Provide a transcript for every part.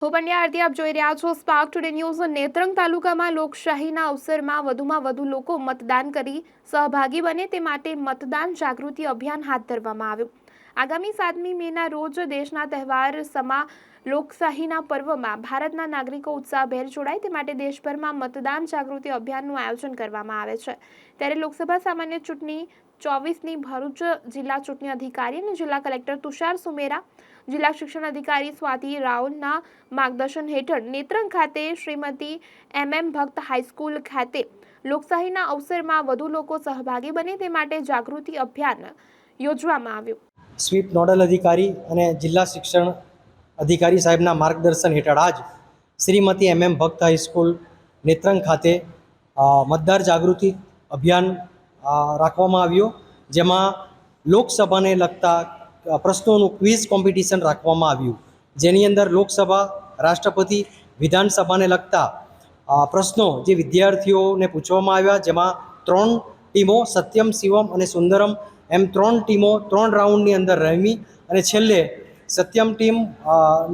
હું પંડ્યા આરતી આપ જોઈ રહ્યા છો સ્પાર્ક ટુડે ન્યૂઝ। નેત્રંગ તાલુકામાં લોકશાહીના અવસરમાં વધુમાં વધુ લોકો મતદાન કરી સહભાગી બને તે માટે મતદાન જાગૃતિ અભિયાન હાથ ધરવામાં આવ્યું। આગામી 7મી મેના રોજ દેશના તહેવાર સમા લોકશાહીના પર્વમાં ભારતના નાગરિકો ઉત્સાહભેર જોડાય તે માટે દેશભરમાં મતદાન જાગૃતિ અભિયાનનું આયોજન કરવામાં આવે છે। ત્યારે લોકસભા સામાન્ય ચૂંટણી 24ની ભરૂચ જિલ્લા ચૂંટણી અધિકારી અને જિલ્લા કલેક્ટર તુષાર સુમેરા, જિલ્લા શિક્ષણ અધિકારી સ્વાતિ રાવલના માર્ગદર્શન હેઠળ નેત્રંગ ખાતે શ્રીમતી MM ભક્ત હાઈસ્કૂલ ખાતે લોકશાહીના અવસરમાં વધુ લોકો સહભાગી બને તે માટે જાગૃતિ અભિયાન યોજવામાં આવ્યું। સ્વીપ નોડલ અધિકારી અને જિલ્લા શિક્ષણ અધિકારી સાહેબના માર્ગદર્શન હેઠળ આજ શ્રીમતી MM ભક્ત હાઈસ્કૂલ નેત્રંગ ખાતે મતદાર જાગૃતિ અભિયાન રાખવામાં આવ્યો, જેમાં લોકસભાને લગતા પ્રશ્નોનું ક્વિઝ કોમ્પિટિશન રાખવામાં આવ્યું, જેની અંદર લોકસભા, રાષ્ટ્રપતિ, વિધાનસભાને લગતા પ્રશ્નો જે વિદ્યાર્થીઓને પૂછવામાં આવ્યા, જેમાં 3 ટીમો સત્યમ, શિવમ અને સુંદરમ એમ 3 ટીમો 3 રાઉન્ડની અંદર રમી અને છેલ્લે સત્યમ ટીમ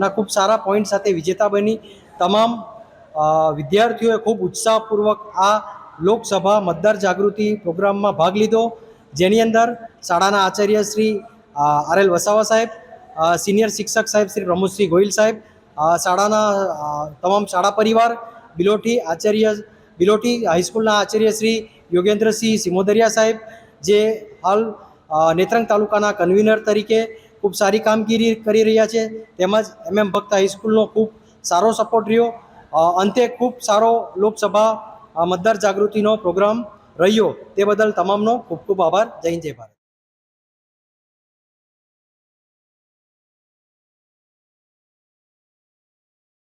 ના ખૂબ સારા પોઈન્ટ સાથે વિજેતા બની। તમામ વિદ્યાર્થીઓએ ખૂબ ઉત્સાહપૂર્વક આ લોકસભા મતદાર જાગૃતિ પ્રોગ્રામમાં ભાગ લીધો, જેની અંદર શાળાના આચાર્ય શ્રી RL વસાવા સાહેબ, સિનિયર શિક્ષક સાહેબ શ્રી પ્રમોદસિંહ ગોહિલ સાહેબ, શાળાના તમામ શાળા પરિવાર, બિલોટી હાઈસ્કૂલના આચાર્ય શ્રી યોગેન્દ્રસિંહ સિમોદરિયા સાહેબ, જે હાલ નેત્રંગ તાલુકાના કન્વીનર તરીકે ખૂબ સારી કામગીરી કરી રહ્યા છે, તેમજ MM ભક્ત હાઈસ્કૂલનો ખૂબ સારો સપોર્ટ રહ્યો। અંતે ખૂબ સારો લોકસભા મતદાર જાગૃતિનો પ્રોગ્રામ રહ્યો, તે બદલ તમામનો ખૂબ ખૂબ આભાર। જય હિન્દ, જય ભારત।